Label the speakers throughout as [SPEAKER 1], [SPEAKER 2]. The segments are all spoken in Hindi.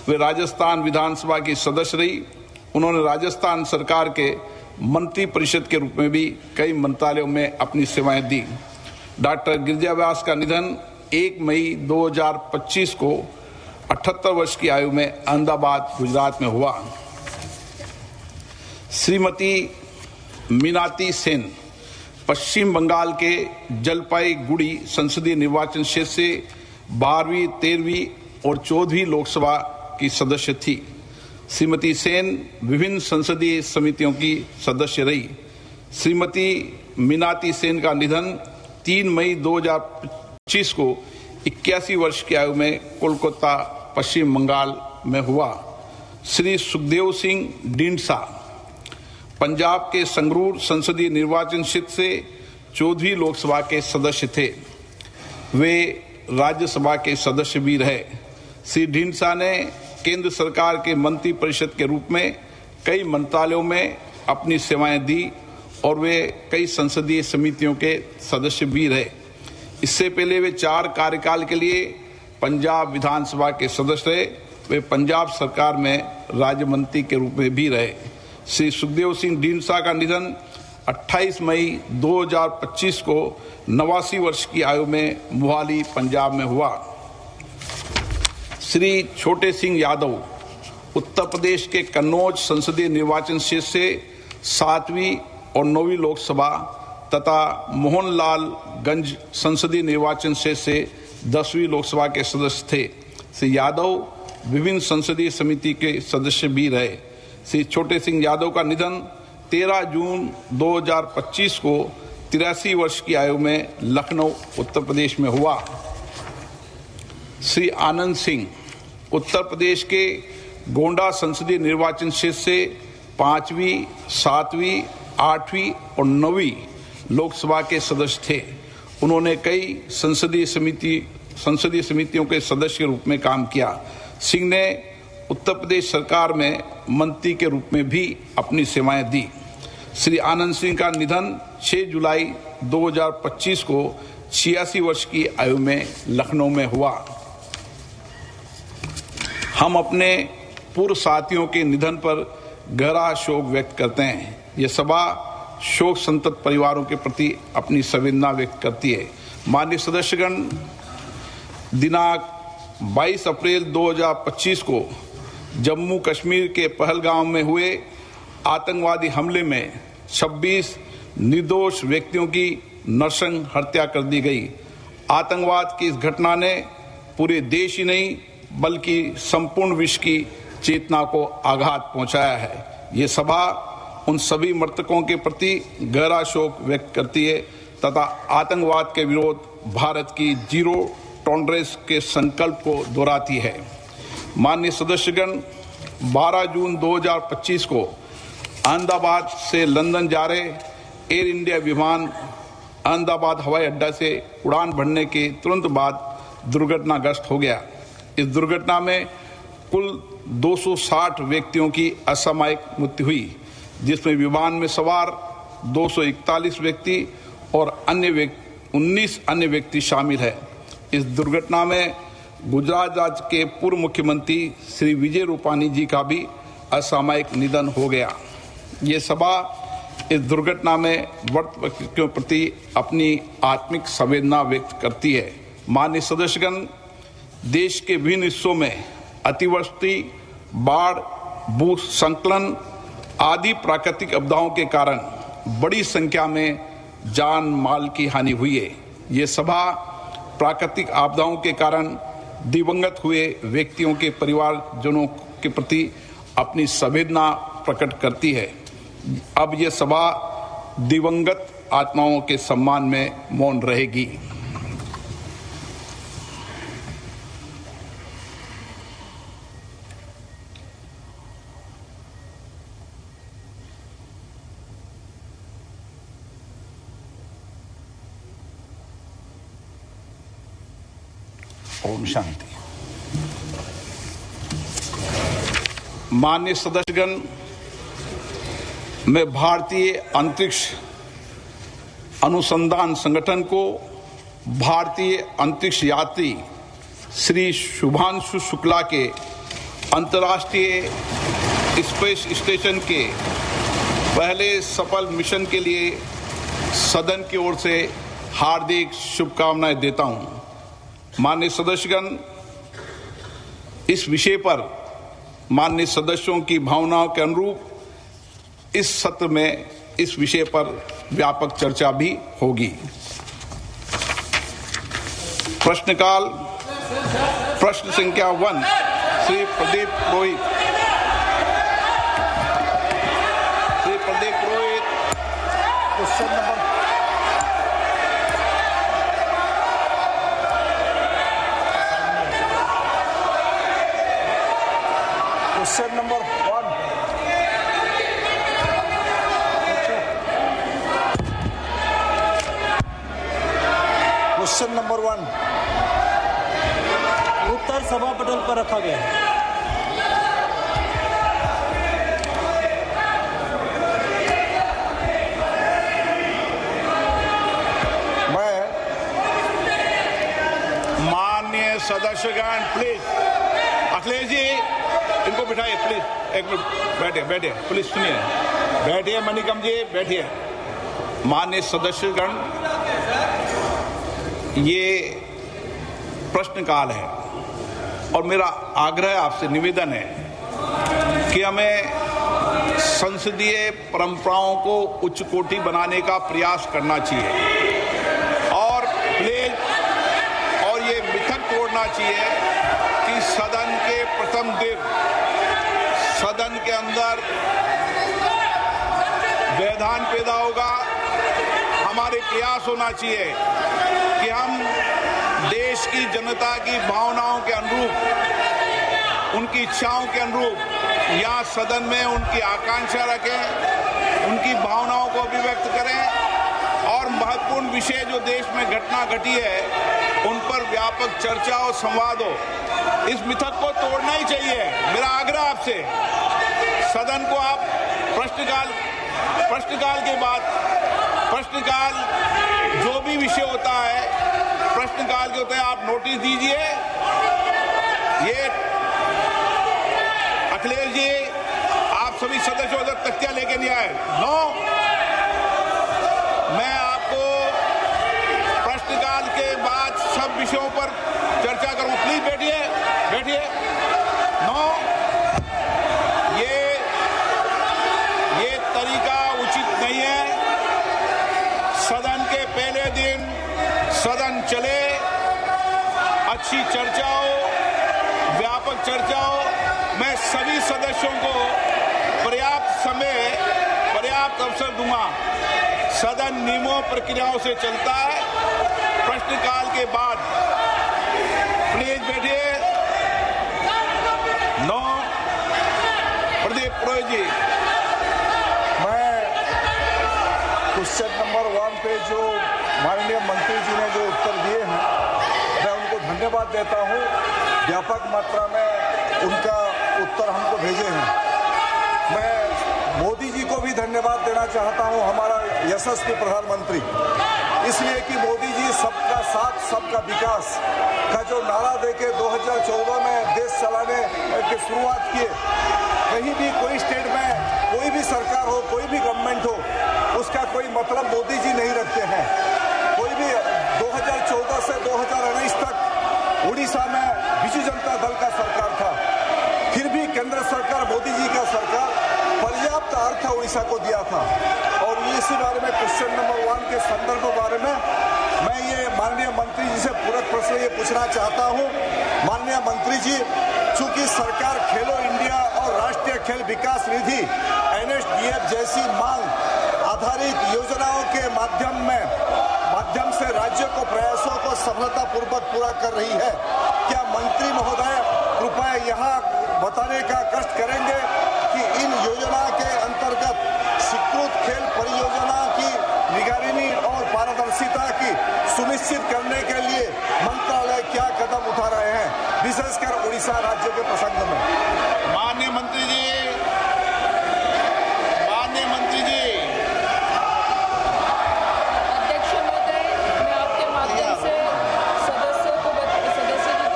[SPEAKER 1] वे राजस्थान विधानसभा की सदस्य रही। उन्होंने राजस्थान सरकार के मंत्री परिषद के रूप में भी कई मंत्रालयों में अपनी सेवाएं दी। डॉक्टर गिरिजा व्यास का निधन 1 मई 2025 को 78 वर्ष की आयु में अहमदाबाद, गुजरात में हुआ। श्रीमती मीनाती सेन पश्चिम बंगाल के जलपाईगुड़ी संसदीय निर्वाचन क्षेत्र से 12वीं, 13वीं और 14वीं लोकसभा की सदस्य थी। श्रीमती सेन विभिन्न संसदीय समितियों की सदस्य रही। श्रीमती मीनाती सेन का निधन 3 मई 2025 को 81 वर्ष की आयु में कोलकाता, पश्चिम बंगाल में हुआ। श्री सुखदेव सिंह ढींडसा पंजाब के संगरूर संसदीय निर्वाचन क्षेत्र से 14वीं लोकसभा के सदस्य थे। वे राज्यसभा के सदस्य भी रहे। श्री ढींडसा ने केंद्र सरकार के मंत्री परिषद के रूप में कई मंत्रालयों में अपनी सेवाएं दी और वे कई संसदीय समितियों के सदस्य भी रहे। इससे पहले वे 4 कार्यकाल के लिए पंजाब विधानसभा के सदस्य रहे। वे पंजाब सरकार में राज्य मंत्री के रूप में भी रहे। श्री सुखदेव सिंह ढींडसा का निधन 28 मई 2025 को 89 वर्ष की आयु में मोहाली, पंजाब में हुआ। श्री छोटे सिंह यादव उत्तर प्रदेश के कन्नौज संसदीय निर्वाचन क्षेत्र से 7वीं और 9वीं लोकसभा तथा मोहनलालगंज संसदीय निर्वाचन क्षेत्र से 10वीं लोकसभा के सदस्य थे। श्री यादव विभिन्न संसदीय समिति के सदस्य भी रहे। श्री छोटे सिंह यादव का निधन 13 जून 2025 को 83 वर्ष की आयु में लखनऊ, उत्तर प्रदेश में हुआ। श्री आनंद सिंह उत्तर प्रदेश के गोंडा संसदीय निर्वाचन क्षेत्र से 5वीं, 7वीं, 8वीं और 9वीं लोकसभा के सदस्य थे। उन्होंने कई संसदीय समितियों के सदस्य के रूप में काम किया। सिंह ने उत्तर प्रदेश सरकार में मंत्री के रूप में भी अपनी सेवाएं दी। श्री आनंद सिंह का निधन 6 जुलाई 2025 को 86 वर्ष की आयु में लखनऊ में हुआ। हम अपने पूर्व साथियों के निधन पर गहरा शोक व्यक्त करते हैं। यह सभा शोक संतप्त परिवारों के प्रति अपनी संवेदना व्यक्त करती है। माननीय सदस्यगण, दिनांक 22 अप्रैल 2025 को जम्मू कश्मीर के पहलगाम में हुए आतंकवादी हमले में 26 निर्दोष व्यक्तियों की नृशंस हत्या कर दी गई। आतंकवाद की इस घटना ने पूरे देश ही नहीं बल्कि संपूर्ण विश्व की चेतना को आघात पहुंचाया है। ये सभा उन सभी मृतकों के प्रति गहरा शोक व्यक्त करती है तथा आतंकवाद के विरोध भारत की जीरो टॉलरेंस के संकल्प को दोहराती है। माननीय सदस्यगण, 12 जून 2025 को अहमदाबाद से लंदन जा रहे एयर इंडिया विमान अहमदाबाद हवाई अड्डा से उड़ान भरने के तुरंत बाद दुर्घटनाग्रस्त हो गया। इस दुर्घटना में कुल 260 व्यक्तियों की असामयिक मृत्यु हुई, जिसमें विमान में सवार 241 व्यक्ति और 19 अन्य व्यक्ति शामिल हैं। इस दुर्घटना में गुजरात राज्य के पूर्व मुख्यमंत्री श्री विजय रूपानी जी का भी असामयिक निधन हो गया। ये सभा इस दुर्घटना में मृत व्यक्तियों के प्रति अपनी आत्मिक संवेदना व्यक्त करती है। माननीय सदस्यगण, देश के विभिन्न हिस्सों में अतिवृष्टि, बाढ़, भूस्खलन आदि प्राकृतिक आपदाओं के कारण बड़ी संख्या में जान माल की हानि हुई है। ये सभा प्राकृतिक आपदाओं के कारण दिवंगत हुए व्यक्तियों के परिवारजनों के प्रति अपनी संवेदना प्रकट करती है। अब यह सभा दिवंगत आत्माओं के सम्मान में मौन रहेगी। ओम शांति। माननीय सदस्यगण, मैं भारतीय अंतरिक्ष अनुसंधान संगठन को भारतीय अंतरिक्ष यात्री श्री शुभांशु शुक्ला के अंतर्राष्ट्रीय स्पेस स्टेशन के पहले सफल मिशन के लिए सदन की ओर से हार्दिक शुभकामनाएं देता हूं। माननीय सदस्यगण, इस विषय पर माननीय सदस्यों की भावनाओं के अनुरूप इस सत्र में इस विषय पर व्यापक चर्चा भी होगी। प्रश्नकाल। प्रश्न संख्या 1 Shri Pradeep Purohit. Shri Pradeep Purohit.
[SPEAKER 2] Question number question number 1। Question number 1
[SPEAKER 3] उत्तर सभा पटल पर रखा गया है।
[SPEAKER 2] मैं
[SPEAKER 1] माननीय सदस्यगण, प्लीज अखिलेश जी इनको बिठाइए प्लीज। एक मिनट बैठिए प्लीज, सुनिए, बैठिए मणिकम जी, बैठिए। माननीय सदस्यगण, ये प्रश्नकाल है और मेरा आग्रह आपसे निवेदन है कि हमें संसदीय परंपराओं को उच्च कोटि बनाने का प्रयास करना चाहिए और ये मिथक तोड़ना चाहिए कि सदन के प्रथम दिन सदन के अंदर व्यवधान पैदा होगा। हमारे प्रयास होना चाहिए कि हम देश की जनता की भावनाओं के अनुरूप, उनकी इच्छाओं के अनुरूप यहाँ सदन में उनकी आकांक्षा रखें, उनकी भावनाओं को अभिव्यक्त करें और महत्वपूर्ण विषय जो देश में घटना घटी है उन पर व्यापक चर्चा और संवाद हो। इस मिथक को तोड़ना ही चाहिए। मेरा आग्रह आपसे, सदन को आप प्रश्नकाल के बाद जो भी विषय होता है प्रश्नकाल के होते हैं, आप नोटिस दीजिए। ये अखिलेश जी, आप सभी सदस्यों उधर तख्तियां लेके नहीं आए। नो, मैं आपको प्रश्नकाल के बाद सब विषयों पर चर्चा करूं। प्लीज बैठिए। नो, ये तरीका उचित नहीं है। सदन के पहले दिन सदन चले, अच्छी चर्चा हो, व्यापक चर्चा हो। मैं सभी सदस्यों को पर्याप्त समय, पर्याप्त अवसर दूंगा। सदन नियमों प्रक्रियाओं से चलता है। प्रश्नकाल के बाद प्लीज बैठिए। नो, प्रदीप पुरोहित जी।
[SPEAKER 2] मैं क्वेश्चन नंबर 1 पे जो माननीय मंत्री जी ने जो उत्तर दिए हैं, मैं उनको धन्यवाद देता हूं। व्यापक मात्रा में उनका उत्तर हमको भेजे हैं। मैं मोदी जी को भी धन्यवाद देना चाहता हूं, हमारा यशस्वी प्रधानमंत्री, इसलिए कि मोदी जी सबका साथ सबका विकास का जो नारा देके 2014 में देश चलाने की शुरुआत किए। कहीं भी कोई स्टेट में कोई भी सरकार हो, कोई भी गवर्नमेंट हो, उसका कोई मतलब मोदी जी नहीं रखते हैं। कोई भी 2014 से 2019 तक उड़ीसा में बिजू जनता दल का सरकार था, फिर भी केंद्र सरकार, मोदी जी का सरकार पर्याप्त अर्थ उड़ीसा को दिया था। और इसी बारे में क्वेश्चन नंबर 1 के संदर्भ बारे में मैं ये माननीय मंत्री जी से पूरक प्रश्न ये पूछना चाहता हूँ। माननीय मंत्री जी, चूंकि सरकार खेलो इंडिया और राष्ट्रीय खेल विकास निधि NSDF जैसी मांग आधारित योजनाओं के माध्यम से राज्य को प्रयासों को सफलतापूर्वक पूरा कर रही है, क्या मंत्री महोदय कृपया यहाँ बताने का कष्ट करेंगे कि इन योजना के अंतर्गत स्वीकृत खेल परियोजना की निगरानी और पारदर्शिता की सुनिश्चित करने के लिए मंत्रालय क्या कदम उठा रहे हैं, विशेषकर उड़ीसा राज्य के प्रसंग में?
[SPEAKER 1] माननीय मंत्री जी,
[SPEAKER 4] अध्यक्ष महोदय, मैं आपके माध्यम से सदस्य जी को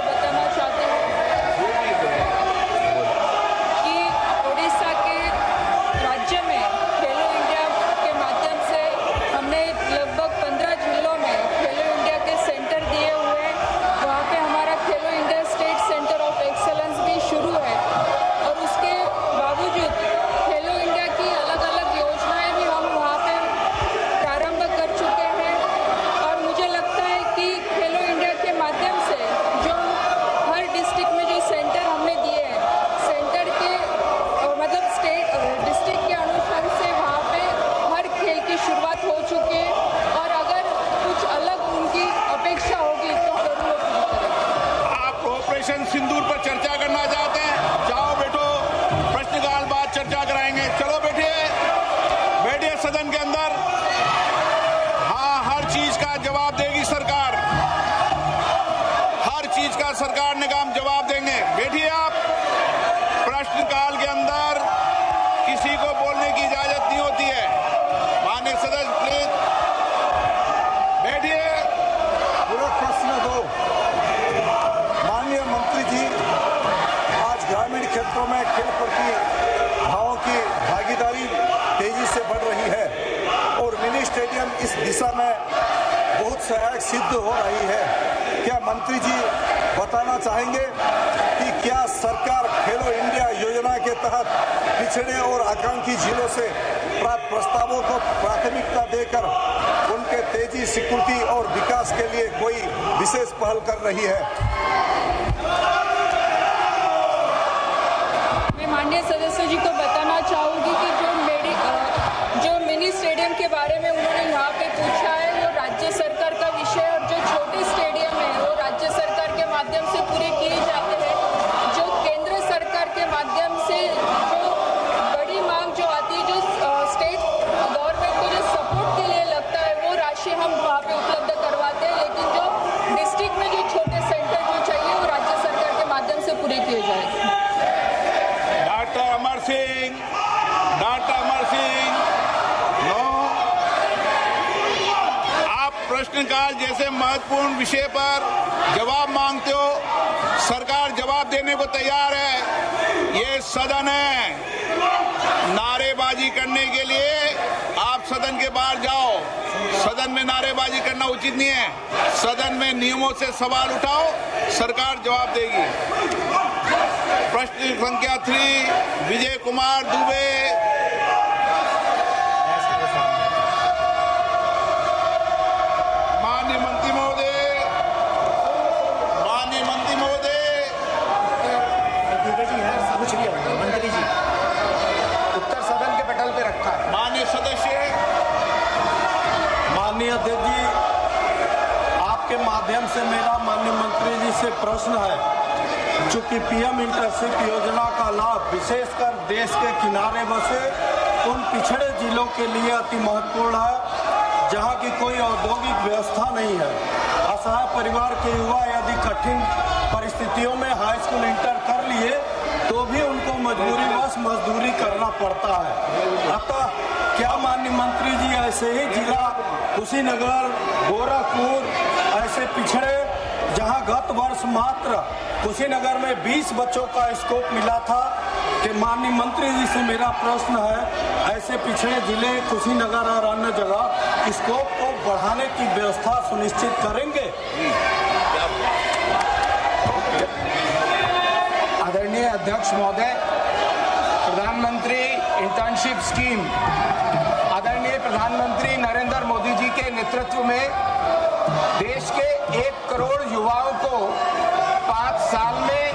[SPEAKER 4] बताना चाहती हूँ
[SPEAKER 2] क्षेत्रों में खेल प्रतिभाओं की भागीदारी तेजी से बढ़ रही है और मिनी स्टेडियम इस दिशा में बहुत सहायक सिद्ध हो रही है। क्या मंत्री जी बताना चाहेंगे कि क्या सरकार खेलो इंडिया योजना के तहत पिछड़े और आकांक्षी जिलों से प्राप्त प्रस्तावों को प्राथमिकता देकर उनके तेजी, स्वीकृति और विकास के लिए कोई विशेष पहल कर रही है?
[SPEAKER 4] मैं माननीय सदस्य जी को बताना चाहूँगी कि जो मिनी स्टेडियम के बारे में उन्होंने यहाँ पे पूछा है वो राज्य सरकार का विषय है और जो छोटे स्टेडियम है वो राज्य सरकार के माध्यम से पूरे किए जाते हैं। जो केंद्र सरकार के माध्यम से जो बड़ी मांग जो आती है, जो स्टेट गवर्नमेंट को जो सपोर्ट के लिए लगता है वो राशि हम वहाँ पे उपलब्ध करवाते हैं, लेकिन जो डिस्ट्रिक्ट में जो छोटे सेंटर जो चाहिए वो राज्य सरकार के माध्यम से पूरे किए जाएंगे।
[SPEAKER 1] डॉक्टर अमर सिंह, आप प्रश्नकाल जैसे महत्वपूर्ण विषय पर जवाब मांगते हो, सरकार जवाब देने को तैयार है। ये सदन है, नारेबाजी करने के लिए आप सदन के बाहर जाओ। सदन में नारेबाजी करना उचित नहीं है। सदन में नियमों से सवाल उठाओ, सरकार जवाब देगी। प्रश्न संख्या 3 विजय कुमार दुबे। माननीय मंत्री महोदय,
[SPEAKER 5] मंत्री जी उत्तर सदन के पटल पे रखा है।
[SPEAKER 1] माननीय सदस्य।
[SPEAKER 3] माननीय अध्यक्ष जी, आपके माध्यम से मेरा माननीय मंत्री जी से प्रश्न है। चूंकि पीएम इंटर्नशिप योजना का लाभ विशेषकर देश के किनारे बसे उन पिछड़े जिलों के लिए अति महत्वपूर्ण है जहां की कोई औद्योगिक व्यवस्था नहीं है। असहाय परिवार के युवा यदि कठिन परिस्थितियों में हाई स्कूल इंटर कर लिए तो भी उनको मजबूरीवश मजदूरी करना पड़ता है। अतः क्या माननीय मंत्री जी ऐसे ही जिला कुशीनगर, गोरखपुर ऐसे पिछड़े जहां गत वर्ष मात्र कुशीनगर में 20 बच्चों का स्कोप मिला था कि माननीय मंत्री जी से मेरा प्रश्न है, ऐसे पिछड़े जिले कुशीनगर और अन्य जगह स्कोप को बढ़ाने की व्यवस्था सुनिश्चित करेंगे?
[SPEAKER 5] आदरणीय अध्यक्ष महोदय, प्रधानमंत्री इंटर्नशिप स्कीम आदरणीय प्रधानमंत्री नरेंद्र मोदी जी के नेतृत्व में देश के 1 करोड़ युवाओं को 5 साल में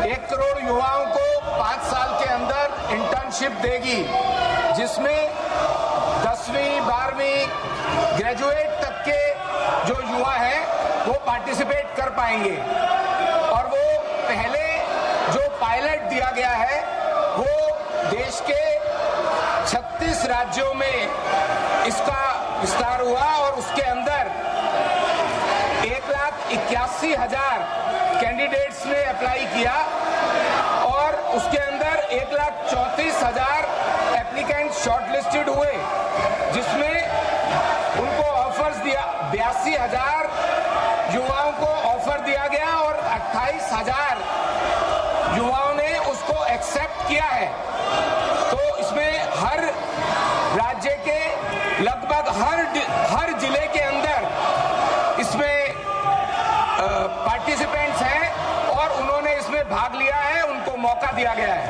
[SPEAKER 5] 1 करोड़ युवाओं को 5 साल के अंदर इंटर्नशिप देगी, जिसमें 10वीं 12वीं ग्रेजुएट तक के जो युवा हैं वो पार्टिसिपेट कर पाएंगे। और वो पहले जो पायलट दिया गया है वो देश के 36 राज्यों में इसका विस्तार हुआ और उसके अंदर 1,81,000 कैंडिडेट्स ने अप्लाई किया और उसके अंदर 1,34,000 एप्लीकेंट शॉर्टलिस्टेड हुए, जिसमें उनको ऑफर्स दिया 82,000 युवाओं को ऑफर दिया गया और 28,000 युवाओं ने उसको एक्सेप्ट किया है। तो इसमें हर राज्य के लगभग हर जिले के अंदर इसमें पार्टिसिपेंट्स हैं और उन्होंने इसमें भाग लिया है, उनको मौका दिया गया है।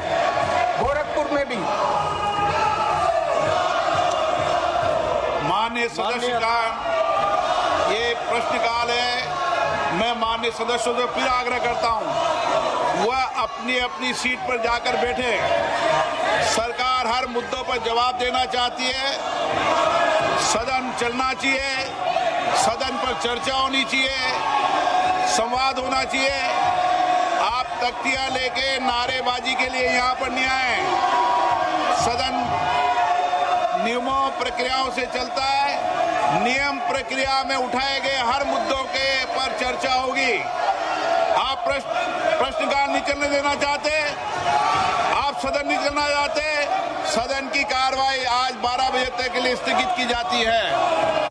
[SPEAKER 5] गोरखपुर में भी
[SPEAKER 1] माननीय सदस्य का ये प्रश्नकाल है। मैं माननीय सदस्यों से फिर आग्रह करता हूं, वह अपनी अपनी सीट पर जाकर बैठे। सरकार हर मुद्दों पर जवाब देना चाहती है। सदन चलना चाहिए, सदन पर चर्चा होनी चाहिए, संवाद होना चाहिए। आप तख्तियां लेके नारेबाजी के लिए यहाँ पर नहीं आए। सदन नियमों प्रक्रियाओं से चलता है। नियम प्रक्रिया में उठाए गए हर मुद्दों के पर चर्चा होगी। आप प्रश्नकाल नहीं चलने देना चाहते, आप सदन नहीं चलना चाहते, सदन की कार्रवाई आज 12 बजे तक के लिए स्थगित की जाती है।